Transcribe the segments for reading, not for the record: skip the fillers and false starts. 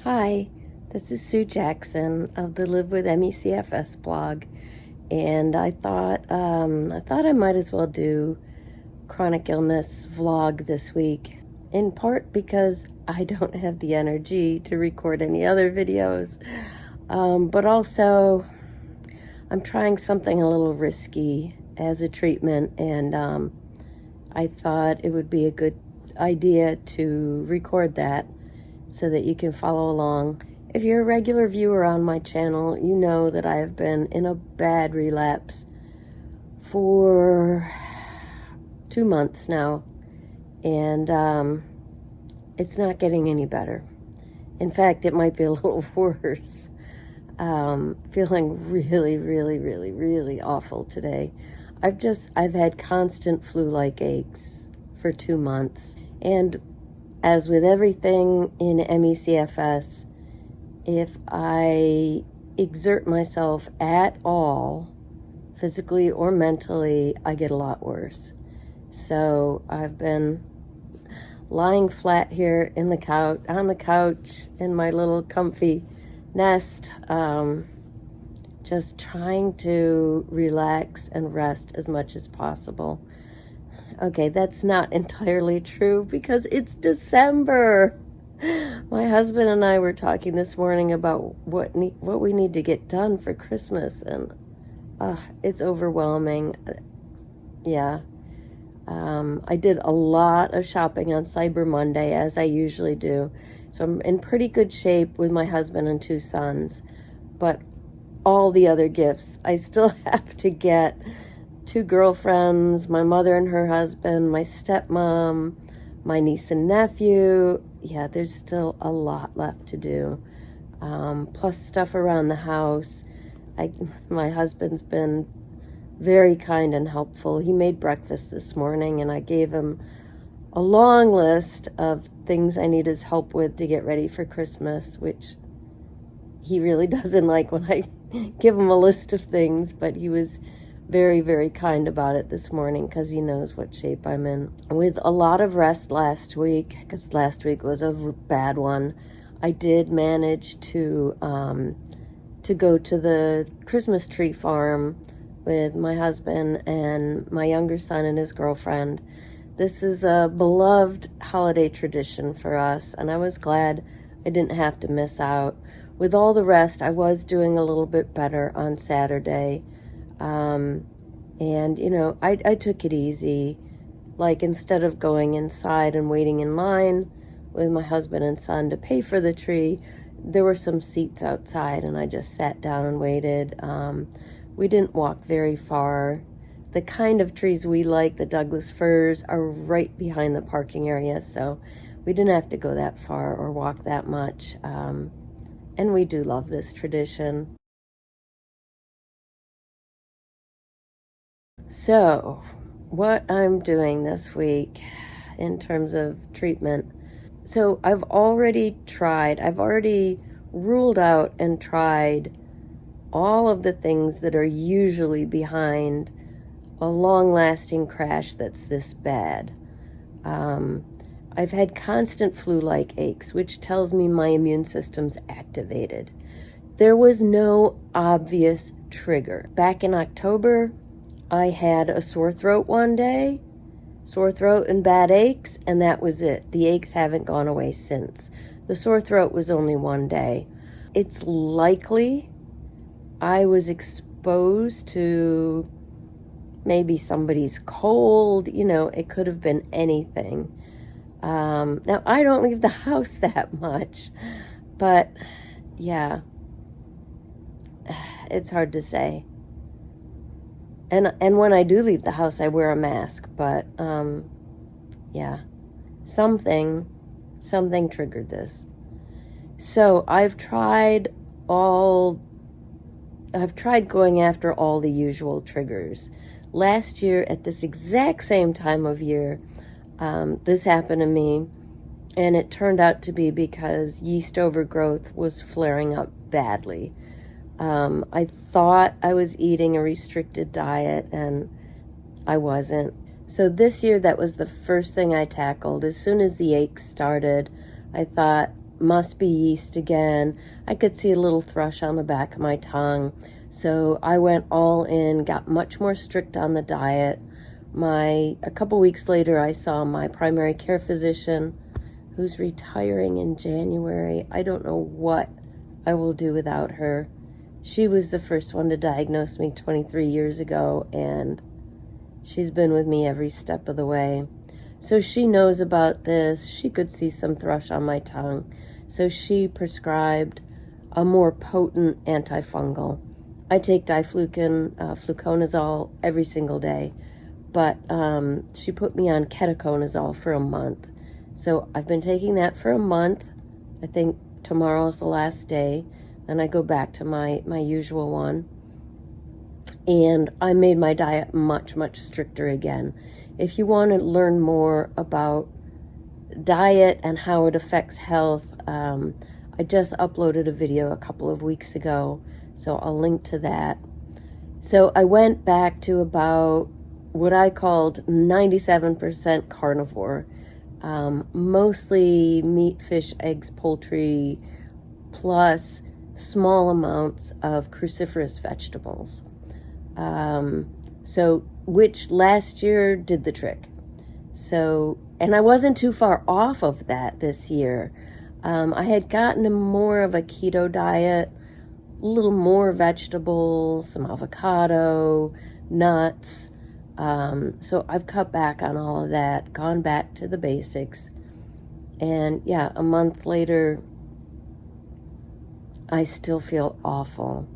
Hi, this is Sue Jackson of the Live with Me CFS blog, and I thought I might as well do chronic illness vlog this week, in part because I don't have the energy to record any other videos, but also I'm trying something a little risky as a treatment, and I thought it would be a good idea to record that so that you can follow along. If you're a regular viewer on my channel, you know that I have been in a bad relapse for 2 months now, and it's not getting any better. In fact, it might be a little worse. Feeling really awful today. I've had constant flu-like aches for 2 months, and as with everything in ME/CFS, if I exert myself at all, physically or mentally, I get a lot worse. So I've been lying flat here on the couch in my little comfy nest, just trying to relax and rest as much as possible. Okay, that's not entirely true because it's December. My husband and I were talking this morning about what we need to get done for Christmas, and it's overwhelming. Yeah. I did a lot of shopping on Cyber Monday, as I usually do. So I'm in pretty good shape with my husband and 2 sons. But all the other gifts, I still have to get 2 girlfriends, my mother and her husband, my stepmom, my niece and nephew. Yeah, there's still a lot left to do. Plus stuff around the house. My husband's been very kind and helpful. He made breakfast this morning, and I gave him a long list of things I need his help with to get ready for Christmas, which he really doesn't like when I give him a list of things, but he was very kind about it this morning because he knows what shape I'm in. With a lot of rest last week, because last week was a bad one, I did manage to go to the Christmas tree farm with my husband and my younger son and his girlfriend. This is a beloved holiday tradition for us, and I was glad I didn't have to miss out. With all the rest, I was doing a little bit better on Saturday. And, you know, I took it easy. Like, instead of going inside and waiting in line with my husband and son to pay for the tree, there were some seats outside, and I just sat down and waited. We didn't walk very far. The kind of trees we like, the Douglas firs, are right behind the parking area, so we didn't have to go that far or walk that much. And we do love this tradition. So, what I'm doing this week in terms of treatment. So I've already ruled out and tried all of the things that are usually behind a long-lasting crash that's this bad. I've had constant flu-like aches, which tells me my immune system's activated. There was no obvious trigger. Back in October, I had a sore throat one day, sore throat and bad aches, and that was it. The aches haven't gone away since. The sore throat was only one day. It's likely I was exposed to maybe somebody's cold. You know, it could have been anything. Now, I don't leave the house that much, but yeah, it's hard to say. And when I do leave the house, I wear a mask, but yeah, something triggered this. So I've tried going after all the usual triggers. Last year, at this exact same time of year, this happened to me, and it turned out to be because yeast overgrowth was flaring up badly. I thought I was eating a restricted diet, and I wasn't. So this year, that was the first thing I tackled. As soon as the aches started, I thought, must be yeast again. I could see a little thrush on the back of my tongue. So I went all in, got much more strict on the diet. A couple weeks later, I saw my primary care physician, who's retiring in January. I don't know what I will do without her. She was the first one to diagnose me 23 years ago, and she's been with me every step of the way. So she knows about this. She could see some thrush on my tongue. So she prescribed a more potent antifungal. I take fluconazole every single day, but she put me on ketoconazole for a month. So I've been taking that for a month. I think tomorrow's the last day. Then I go back to my usual one. And I made my diet much, much stricter again. If you want to learn more about diet and how it affects health, I just uploaded a video a couple of weeks ago, so I'll link to that. So I went back to about what I called 97% carnivore, mostly meat, fish, eggs, poultry, plus small amounts of cruciferous vegetables. Which last year did the trick. So, and I wasn't too far off of that this year. I had gotten more of a keto diet, a little more vegetables, some avocado, nuts. So I've cut back on all of that, gone back to the basics. And yeah, a month later, I still feel awful.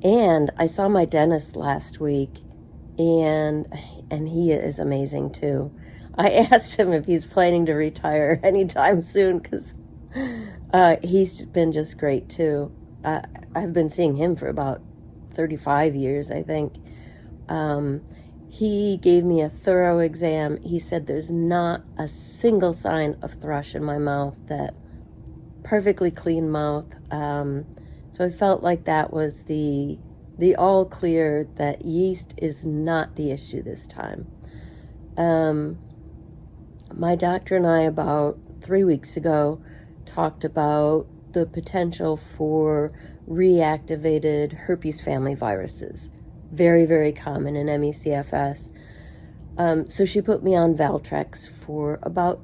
And I saw my dentist last week, and he is amazing too. I asked him if he's planning to retire anytime soon, because he's been just great too. I've been seeing him for about 35 years, I think. He gave me a thorough exam. He said there's not a single sign of thrush in my mouth, that perfectly clean mouth. So I felt like that was the all clear, that yeast is not the issue this time. My doctor and I, about 3 weeks ago, talked about the potential for reactivated herpes family viruses. Very, very common in ME/CFS. So she put me on Valtrex for about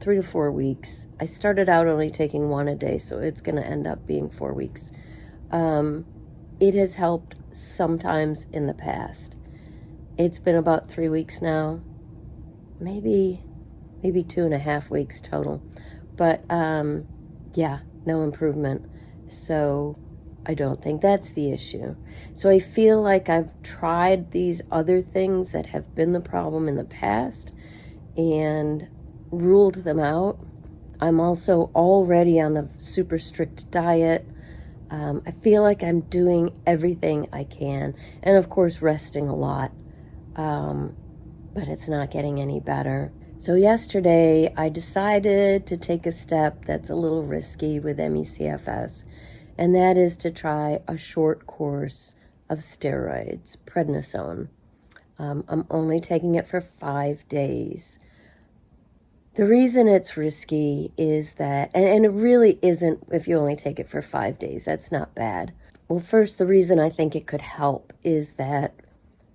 3 to 4 weeks. I started out only taking one a day, so it's going to end up being 4 weeks. It has helped sometimes in the past. It's been about 3 weeks now, maybe 2.5 weeks total. But yeah, no improvement. So I don't think that's the issue. So I feel like I've tried these other things that have been the problem in the past and ruled them out. I'm also already on the super strict diet. I feel like I'm doing everything I can, and of course resting a lot, but it's not getting any better. So yesterday I decided to take a step that's a little risky with ME/CFS, and that is to try a short course of steroids, prednisone. I'm only taking it for 5 days. The reason it's risky is that, and it really isn't if you only take it for 5 days, that's not bad. Well, first, the reason I think it could help is that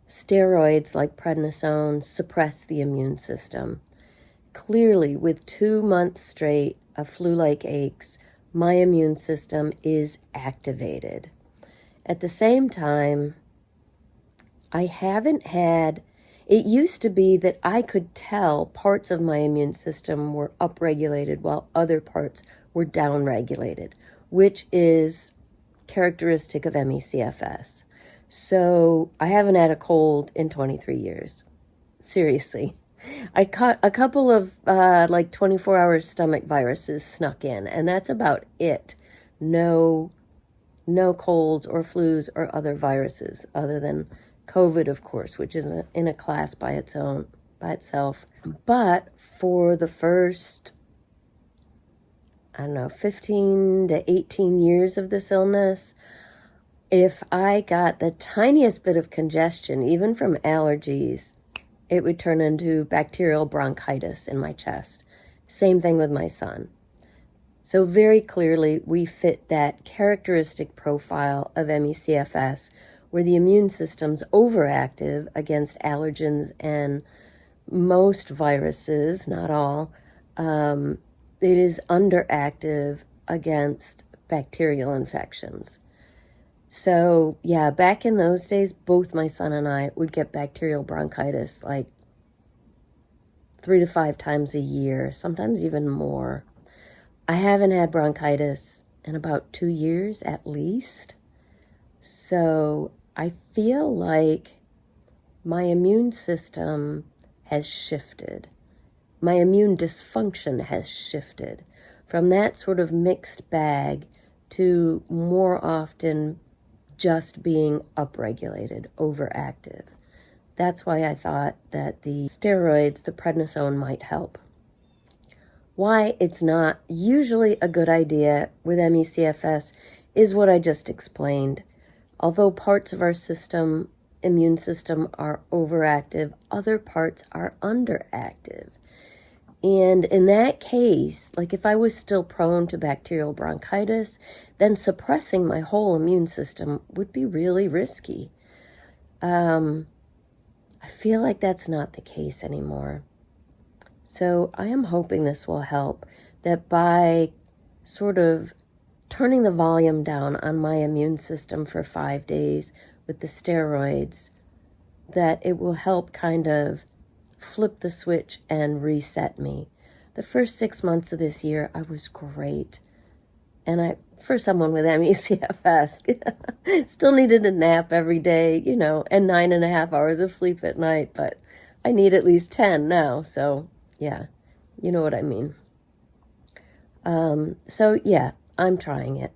steroids like prednisone suppress the immune system. Clearly, with 2 months straight of flu-like aches, my immune system is activated. At the same time, I haven't had... It used to be that I could tell parts of my immune system were upregulated while other parts were downregulated, which is characteristic of ME/CFS. So I haven't had a cold in 23 years. Seriously. I caught a couple of 24-hour stomach viruses snuck in, and that's about it. No colds or flus or other viruses other than COVID, of course, which is in a class by itself. But for the first, 15 to 18 years of this illness, if I got the tiniest bit of congestion, even from allergies, it would turn into bacterial bronchitis in my chest. Same thing with my son. So very clearly, we fit that characteristic profile of ME/CFS, where the immune system's overactive against allergens and most viruses, not all. It is underactive against bacterial infections. So yeah, back in those days, both my son and I would get bacterial bronchitis like 3 to 5 times a year, sometimes even more. I haven't had bronchitis in about 2 years at least. So I feel like my immune system has shifted. My immune dysfunction has shifted from that sort of mixed bag to more often just being upregulated, overactive. That's why I thought that the steroids, the prednisone, might help. Why it's not usually a good idea with ME/CFS is what I just explained. Although parts of our system, immune system, are overactive, other parts are underactive. And in that case, like if I was still prone to bacterial bronchitis, then suppressing my whole immune system would be really risky. I feel like that's not the case anymore. So I am hoping this will help, that by sort of turning the volume down on my immune system for 5 days with the steroids, that it will help kind of flip the switch and reset me. The first 6 months of this year, I was great. And for someone with ME/CFS, still needed a nap every day, and 9.5 hours of sleep at night, but I need at least 10 now, so yeah, you know what I mean. So yeah, I'm trying it.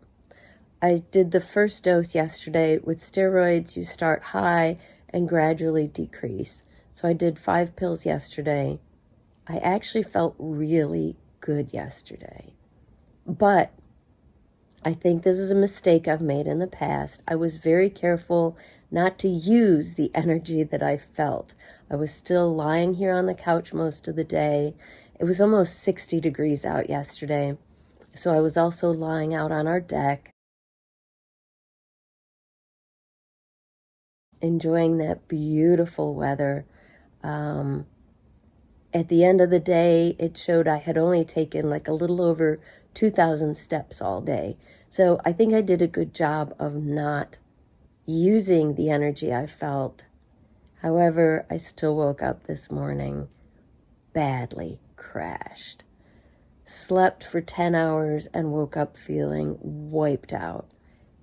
I did the first dose yesterday. With steroids, you start high and gradually decrease. So I did 5 pills yesterday. I actually felt really good yesterday. But I think this is a mistake I've made in the past. I was very careful not to use the energy that I felt. I was still lying here on the couch most of the day. It was almost 60 degrees out yesterday. So I was also lying out on our deck, enjoying that beautiful weather. At the end of the day, it showed I had only taken like a little over 2,000 steps all day. So I think I did a good job of not using the energy I felt. However, I still woke up this morning badly crashed. Slept for 10 hours and woke up feeling wiped out.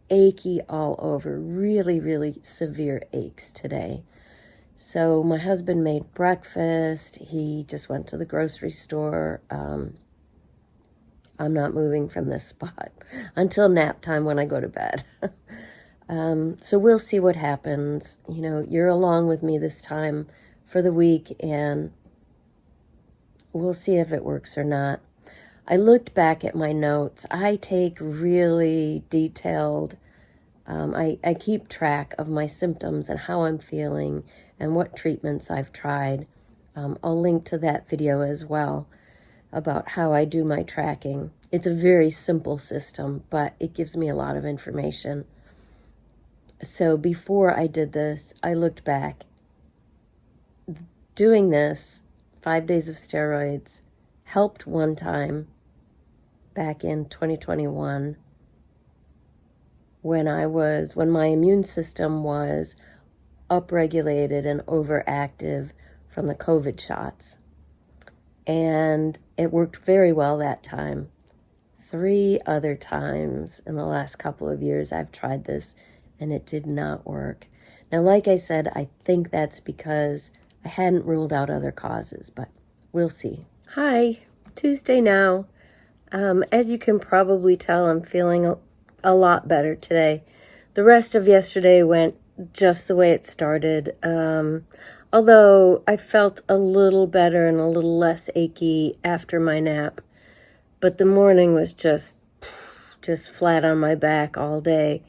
Achy all over, really, really severe aches today. So my husband made breakfast. He just went to the grocery store. I'm not moving from this spot until nap time when I go to bed. So we'll see what happens. You're along with me this time for the week, and we'll see if it works or not. I looked back at my notes. I take really detailed, I keep track of my symptoms and how I'm feeling and what treatments I've tried. I'll link to that video as well about how I do my tracking. It's a very simple system, but it gives me a lot of information. So before I did this, I looked back. Doing this, 5 days of steroids, helped one time back in 2021 when my immune system was upregulated and overactive from the COVID shots. And it worked very well that time. 3 other times in the last couple of years I've tried this, and it did not work. Now, like I said, I think that's because I hadn't ruled out other causes, but we'll see. Hi, Tuesday now. As you can probably tell, I'm feeling a lot better today. The rest of yesterday went just the way it started. Although I felt a little better and a little less achy after my nap. But the morning was just flat on my back all day.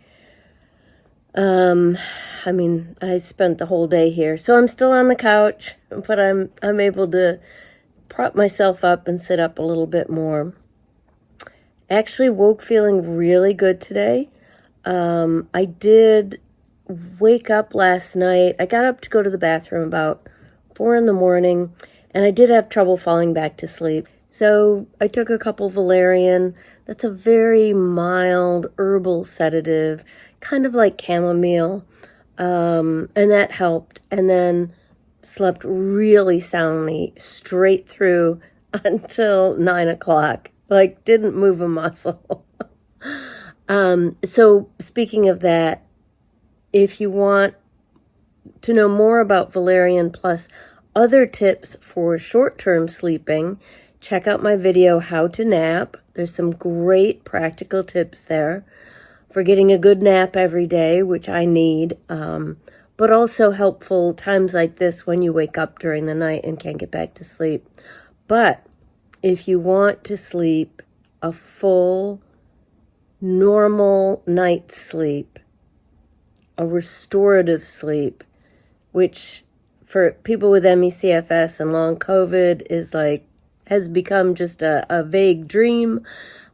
I spent the whole day here, so I'm still on the couch, but I'm able to prop myself up and sit up a little bit more. Actually woke feeling really good today. I did wake up last night. I got up to go to the bathroom about 4 in the morning, and I did have trouble falling back to sleep. So I took a couple valerian. That's a very mild herbal sedative, kind of like chamomile, and that helped. And then slept really soundly straight through until 9 o'clock. Like, didn't move a muscle. So speaking of that, if you want to know more about valerian plus other tips for short-term sleeping, check out my video, How to Nap. There's some great practical tips there for getting a good nap every day, which I need, but also helpful times like this when you wake up during the night and can't get back to sleep. But if you want to sleep a full, normal night's sleep, a restorative sleep, which for people with ME/CFS and long COVID is like, has become just a vague dream.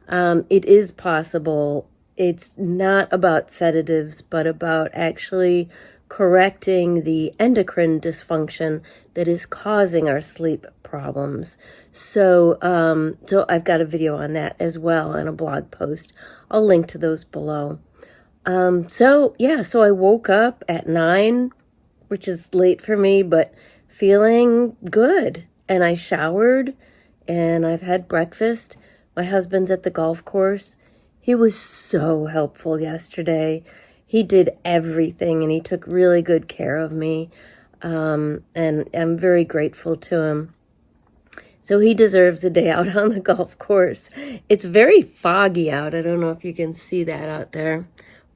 It is possible. It's not about sedatives, but about actually correcting the endocrine dysfunction that is causing our sleep problems. So I've got a video on that as well and a blog post. I'll link to those below. So I woke up at 9, which is late for me, but feeling good. And I showered and I've had breakfast. My husband's at the golf course. He was so helpful yesterday. He did everything and he took really good care of me. And I'm very grateful to him. So he deserves a day out on the golf course. It's very foggy out. I don't know if you can see that out there,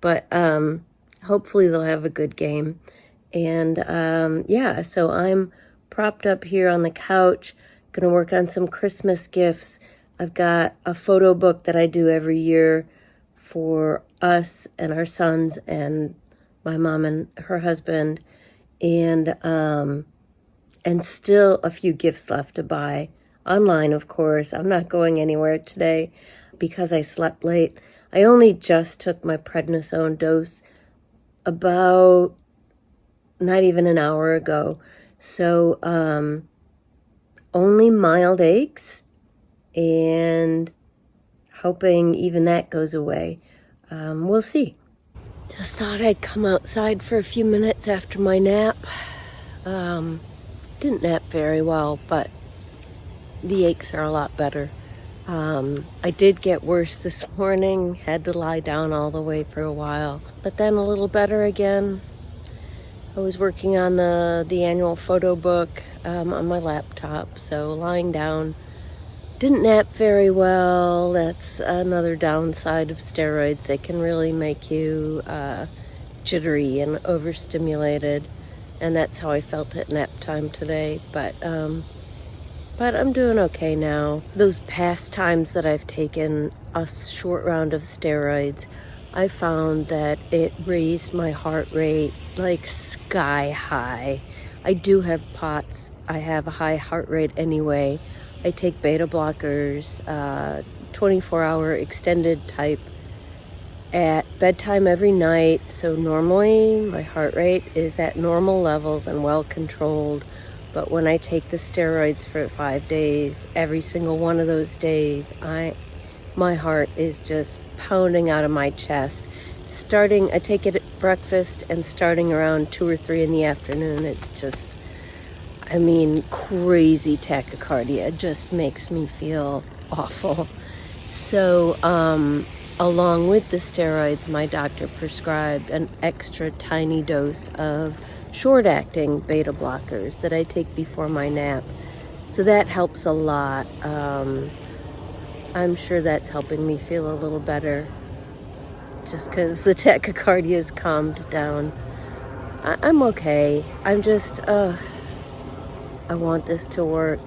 but hopefully they'll have a good game. And so I'm propped up here on the couch, gonna work on some Christmas gifts. I've got a photo book that I do every year for us and our sons and my mom and her husband, and still a few gifts left to buy online, of course. I'm not going anywhere today because I slept late. I only just took my prednisone dose about not even an hour ago. So only mild aches, and hoping even that goes away. We'll see. Just thought I'd come outside for a few minutes after my nap. Didn't nap very well, but the aches are a lot better. I did get worse this morning, had to lie down all the way for a while, but then a little better again. I was working on the annual photo book on my laptop, so lying down. Didn't nap very well. That's another downside of steroids. They can really make you jittery and overstimulated, and that's how I felt at nap time today. But I'm doing okay now. Those past times that I've taken a short round of steroids, I found that it raised my heart rate like sky high. I do have POTS. I have a high heart rate anyway. I take beta blockers, 24-hour extended type at bedtime every night. So normally my heart rate is at normal levels and well controlled. But when I take the steroids for 5 days, every single one of those days, my heart is just pounding out of my chest. I take it at breakfast, and starting around 2 or 3 in the afternoon, it's just, crazy tachycardia. It just makes me feel awful. So, along with the steroids, my doctor prescribed an extra tiny dose of short-acting beta blockers that I take before my nap. So that helps a lot. I'm sure that's helping me feel a little better, just because the tachycardia has calmed down. I'm okay. I'm just, I want this to work,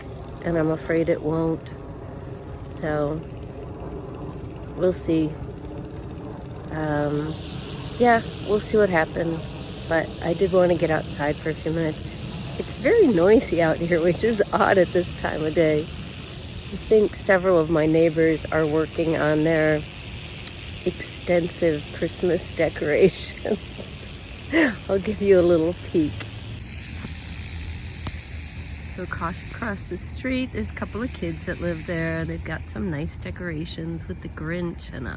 and I'm afraid it won't. So, we'll see. We'll see what happens. But I did want to get outside for a few minutes. It's very noisy out here, which is odd at this time of day. I think several of my neighbors are working on their extensive Christmas decorations. I'll give you a little peek. So across the street, there's a couple of kids that live there. They've got some nice decorations with the Grinch and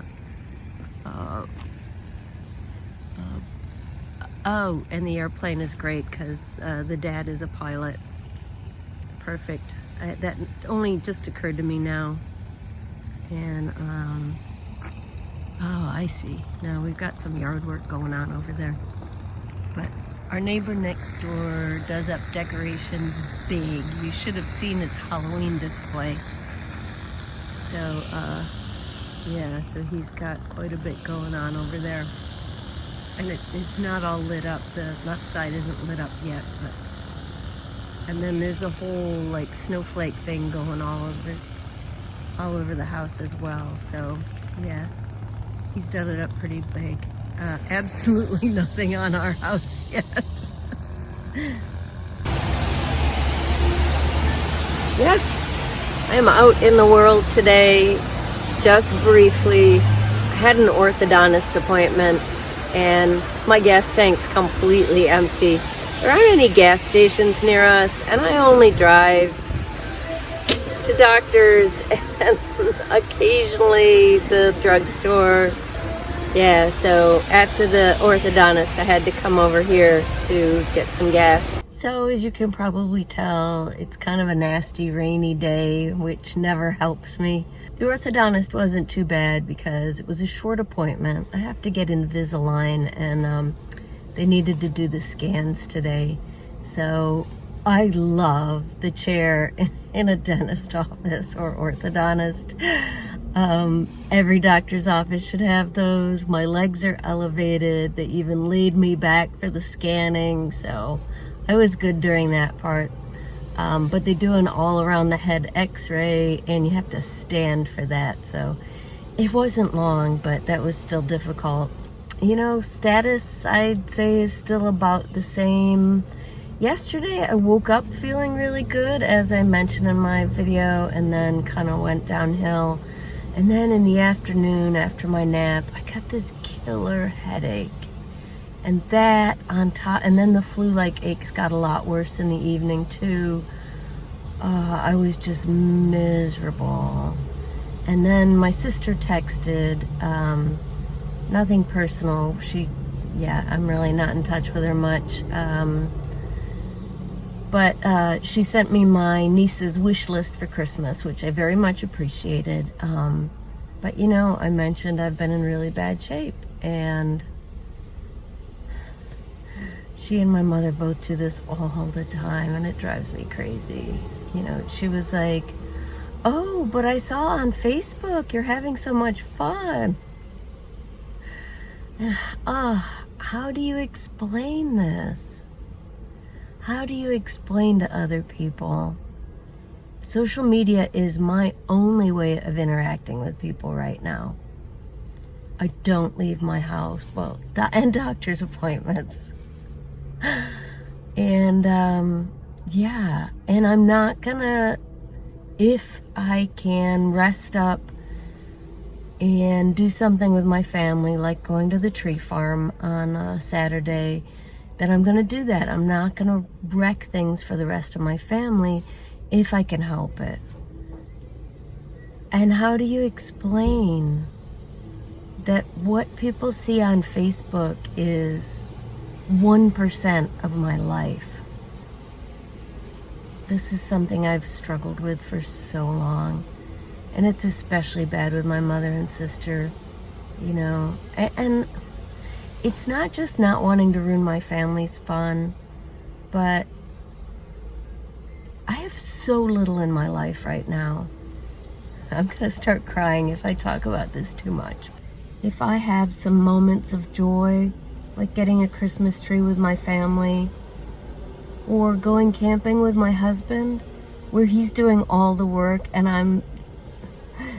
oh, and the airplane is great because the dad is a pilot. Perfect. That only just occurred to me now. And oh, I see. Now we've got some yard work going on over there. But our neighbor next door does up decorations big. You should have seen his Halloween display. So, yeah, so he's got quite a bit going on over there. And it's not all lit up. The left side isn't lit up yet, but... And then there's a whole, like, snowflake thing going all over the house as well. So, yeah, he's done it up pretty big. Absolutely nothing on our house yet. Yes, I am out in the world today, just briefly. I had an orthodontist appointment and my gas tank's completely empty. There aren't any gas stations near us, and I only drive to doctors and occasionally the drugstore. Yeah, so after the orthodontist, I had to come over here to get some gas. So as you can probably tell, it's kind of a nasty rainy day, which never helps me. The orthodontist wasn't too bad because it was a short appointment. I have to get Invisalign, and they needed to do the scans today. So I love the chair in a dentist office or orthodontist. Every doctor's office should have those. My legs are elevated. They even laid me back for the scanning, so I was good during that part. But they do an all around the head x-ray, and you have to stand for that. So it wasn't long, but that was still difficult. You know, status, I'd say, is still about the same. Yesterday, I woke up feeling really good, as I mentioned in my video, and then kind of went downhill. And then in the afternoon, after my nap, I got this killer headache. And that on top, and then the flu-like aches got a lot worse in the evening too. I was just miserable. And then my sister texted, nothing personal. I'm really not in touch with her much. But she sent me my niece's wish list for Christmas, which I very much appreciated. But you know, I mentioned I've been in really bad shape, and she and my mother both do this all the time, and it drives me crazy. You know, she was like, "Oh, but I saw on Facebook you're having so much fun." How do you explain this? How do you explain to other people? Social media is my only way of interacting with people right now. I don't leave my house, and doctor's appointments. And yeah, and I'm not gonna, if I can rest up and do something with my family, like going to the tree farm on Saturday, then I'm gonna do that. I'm not gonna wreck things for the rest of my family if I can help it. And how do you explain that what people see on Facebook is 1% of my life? This is something I've struggled with for so long. And it's especially bad with my mother and sister, you know. And it's not just not wanting to ruin my family's fun, but I have so little in my life right now. I'm gonna start crying if I talk about this too much. If I have some moments of joy, like getting a Christmas tree with my family, or going camping with my husband, where he's doing all the work and I'm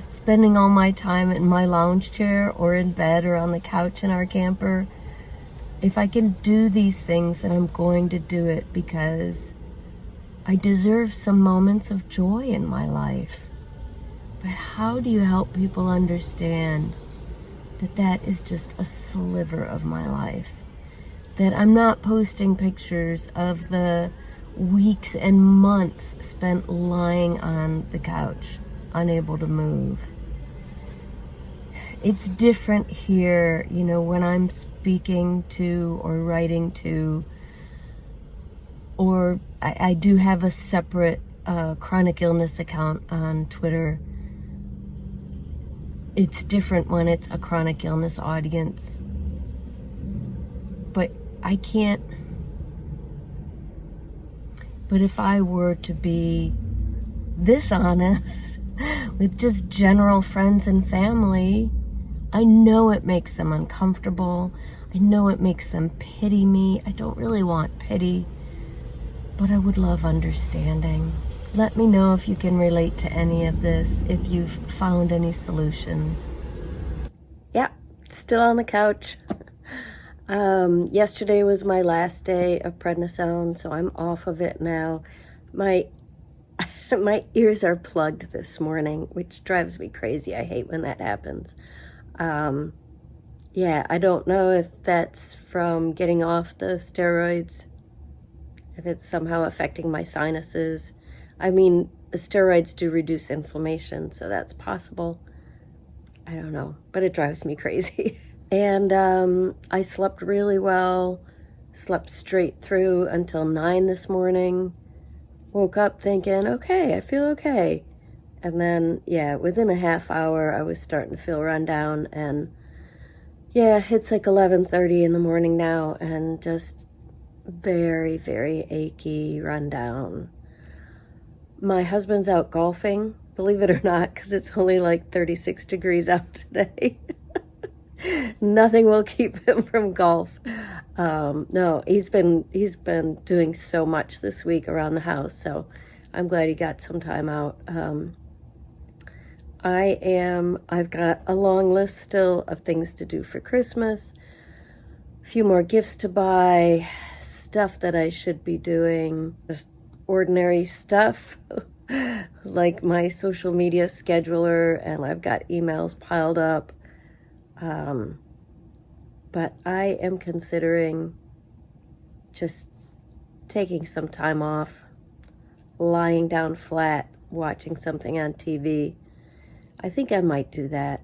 spending all my time in my lounge chair or in bed or on the couch in our camper, if I can do these things, then I'm going to do it, because I deserve some moments of joy in my life. But how do you help people understand that that is just a sliver of my life? That I'm not posting pictures of the weeks and months spent lying on the couch, unable to move. It's different here, you know, when I'm speaking to or writing to, or I do have a separate chronic illness account on Twitter. It's different when it's a chronic illness audience. But I can't. But if I were to be this honest with just general friends and family, I know it makes them uncomfortable. I know it makes them pity me. I don't really want pity, but I would love understanding. Let me know if you can relate to any of this, if you've found any solutions. Yeah, still on the couch. Yesterday was my last day of prednisone, so I'm off of it now. My ears are plugged this morning, which drives me crazy. I hate when that happens. Yeah, I don't know if that's from getting off the steroids, if it's somehow affecting my sinuses. I mean, the steroids do reduce inflammation, so that's possible. I don't know, but it drives me crazy. And I slept really well, slept straight through until 9 this morning. Woke up thinking, okay, I feel okay. And then, yeah, within a half hour, I was starting to feel run down. And yeah, it's like 11:30 in the morning now, and just very, very achy, run down. My husband's out golfing, believe it or not, because it's only like 36 degrees out today. Nothing will keep him from golf. No, he's been doing so much this week around the house, so I'm glad he got some time out. I've got a long list still of things to do for Christmas, a few more gifts to buy, stuff that I should be doing, just ordinary stuff like my social media scheduler, and I've got emails piled up. But I am considering just taking some time off, lying down flat, watching something on TV. I think I might do that.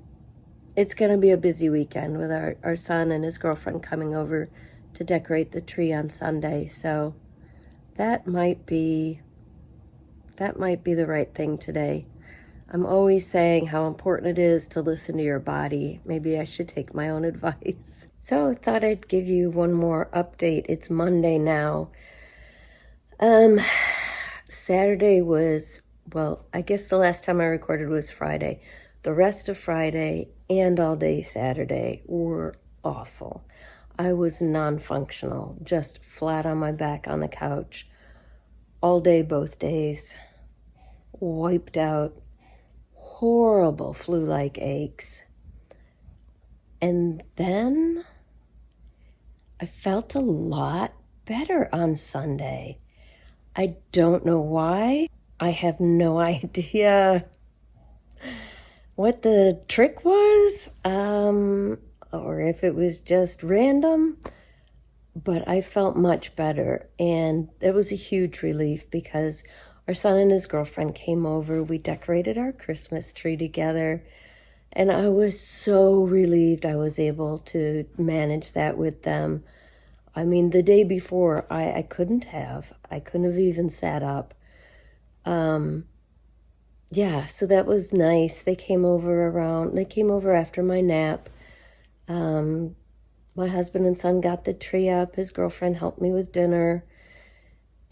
It's going to be a busy weekend with our son and his girlfriend coming over to decorate the tree on Sunday. So that might be the right thing today. I'm always saying how important it is to listen to your body. Maybe I should take my own advice. So I thought I'd give you one more update. It's Monday now. Saturday was, well, I guess the last time I recorded was Friday. The rest of Friday and all day Saturday were awful. I was non-functional, just flat on my back on the couch all day, both days, wiped out, horrible flu-like aches. And then I felt a lot better on Sunday. I don't know why. I have no idea what the trick was, or if it was just random, but I felt much better. And it was a huge relief because our son and his girlfriend came over. We decorated our Christmas tree together, and I was so relieved I was able to manage that with them. I mean, the day before, I couldn't have even sat up. Yeah, so that was nice. They came over after my nap. My husband and son got the tree up. His girlfriend helped me with dinner.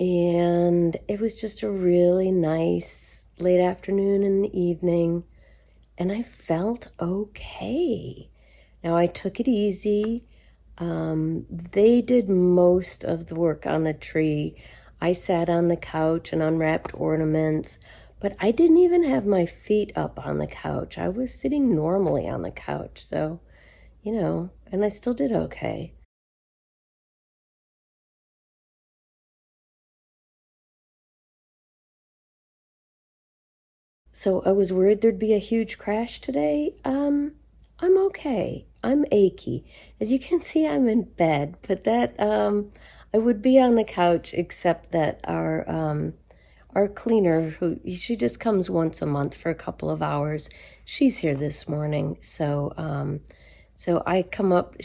And it was just a really nice late afternoon and evening. And I felt okay. Now, I took it easy. They did most of the work on the tree. I sat on the couch and unwrapped ornaments, but I didn't even have my feet up on the couch. I was sitting normally on the couch, so, you know, and I still did okay. So I was worried there'd be a huge crash today. I'm okay. I'm achy. As you can see, I'm in bed, but that I would be on the couch, except that our cleaner, who she just comes once a month for a couple of hours, she's here this morning. So so I come up,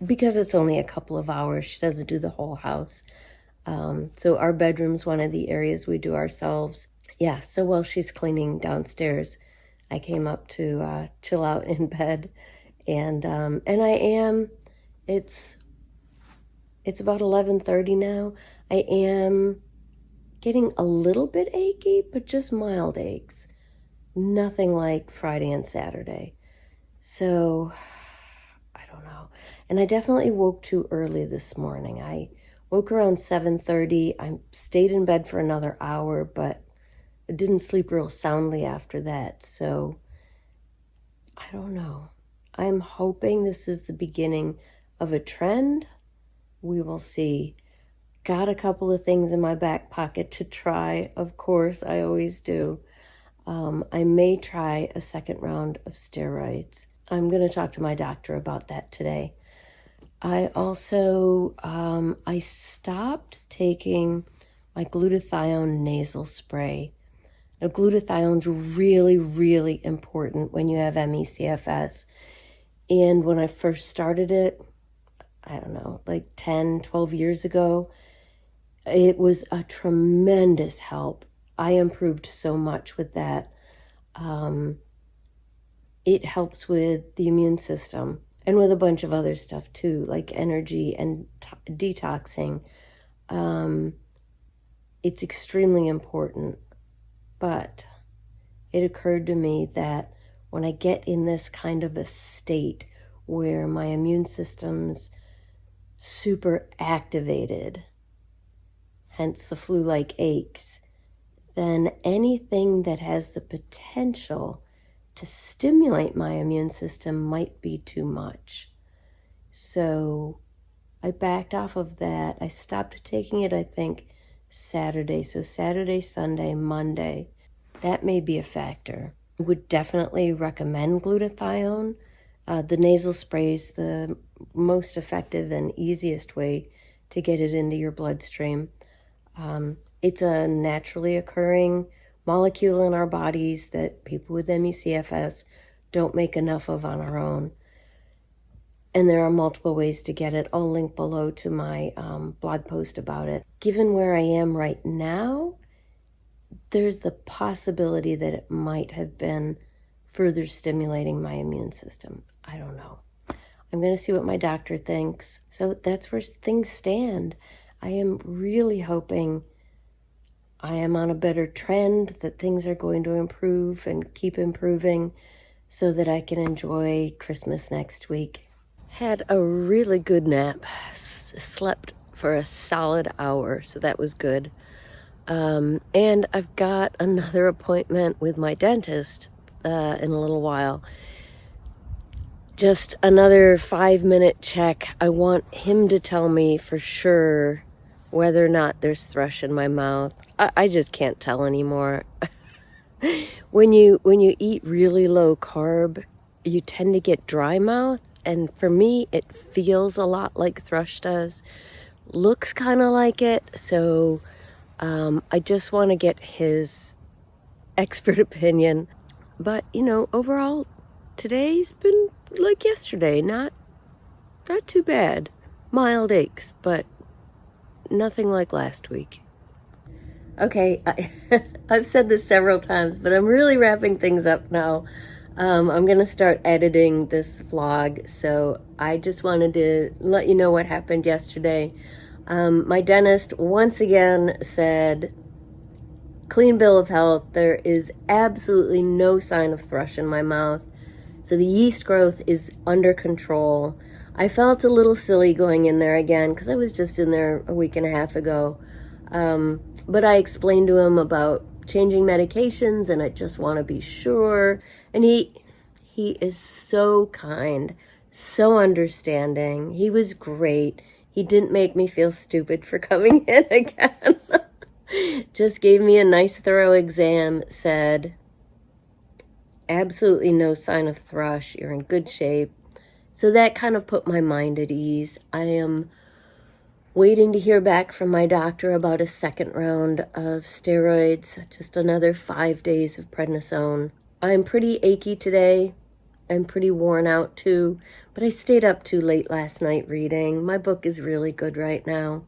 because it's only a couple of hours, she doesn't do the whole house. So our bedroom's one of the areas we do ourselves. Yeah, so while she's cleaning downstairs, I came up to chill out in bed, and it's about 11:30 now. I am getting a little bit achy, but just mild aches. Nothing like Friday and Saturday. So, I don't know. And I definitely woke too early this morning. I woke around 7:30. I stayed in bed for another hour, but I didn't sleep real soundly after that. So, I don't know. I'm hoping this is the beginning of a trend. We will see. Got a couple of things in my back pocket to try. Of course, I always do. I may try a second round of steroids. I'm going to talk to my doctor about that today. I also, I stopped taking my glutathione nasal spray. Now, glutathione's really, really important when you have ME/CFS. And when I first started it, I don't know, like 10, 12 years ago, it was a tremendous help. I improved so much with that. It helps with the immune system and with a bunch of other stuff too, like energy and detoxing. It's extremely important. But it occurred to me that when I get in this kind of a state where my immune system's super activated, hence the flu-like aches, then anything that has the potential to stimulate my immune system might be too much. So I backed off of that. I stopped taking it, I think, Saturday. So Saturday, Sunday, Monday, that may be a factor. I would definitely recommend glutathione. The nasal spray is the most effective and easiest way to get it into your bloodstream. It's a naturally occurring molecule in our bodies that people with ME/CFS don't make enough of on our own. And there are multiple ways to get it. I'll link below to my blog post about it. Given where I am right now, there's the possibility that it might have been further stimulating my immune system. I don't know. I'm going to see what my doctor thinks. So that's where things stand. I am really hoping I am on a better trend, that things are going to improve and keep improving so that I can enjoy Christmas next week. Had a really good nap, slept for a solid hour, so that was good. And I've got another appointment with my dentist in a little while. Just another 5-minute check. I want him to tell me for sure whether or not there's thrush in my mouth. I just can't tell anymore. When you eat really low carb, you tend to get dry mouth. And for me, it feels a lot like thrush does. Looks kind of like it. So I just want to get his expert opinion. But, you know, overall, today's been like yesterday. Not too bad. Mild aches, but nothing like last week. Okay, I've said this several times, but I'm really wrapping things up now. I'm going to start editing this vlog, so I just wanted to let you know what happened yesterday. My dentist once again said, clean bill of health, there is absolutely no sign of thrush in my mouth, so the yeast growth is under control. I felt a little silly going in there again, because I was just in there a week and a half ago, but I explained to him about changing medications, and I just want to be sure. And he is so kind, so understanding. He was great. He didn't make me feel stupid for coming in again. Just gave me a nice thorough exam, said, absolutely no sign of thrush. You're in good shape. So that kind of put my mind at ease. I am waiting to hear back from my doctor about a second round of steroids, just another 5 days of prednisone. I'm pretty achy today. I'm pretty worn out too, but I stayed up too late last night reading. My book is really good right now.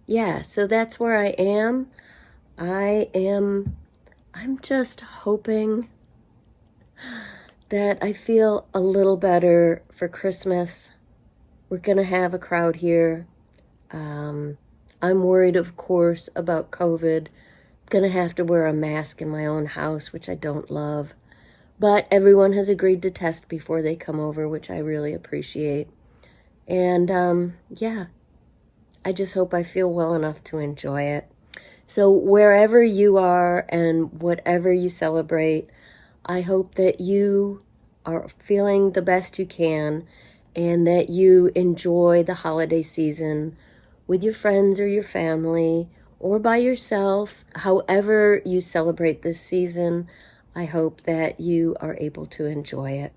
Yeah, so that's where I am. I'm just hoping that I feel a little better for Christmas. We're going to have a crowd here. I'm worried, of course, about COVID. I'm going to have to wear a mask in my own house, which I don't love. But everyone has agreed to test before they come over, which I really appreciate. And yeah, I just hope I feel well enough to enjoy it. So wherever you are and whatever you celebrate, I hope that you are feeling the best you can and that you enjoy the holiday season with your friends or your family or by yourself. However you celebrate this season, I hope that you are able to enjoy it.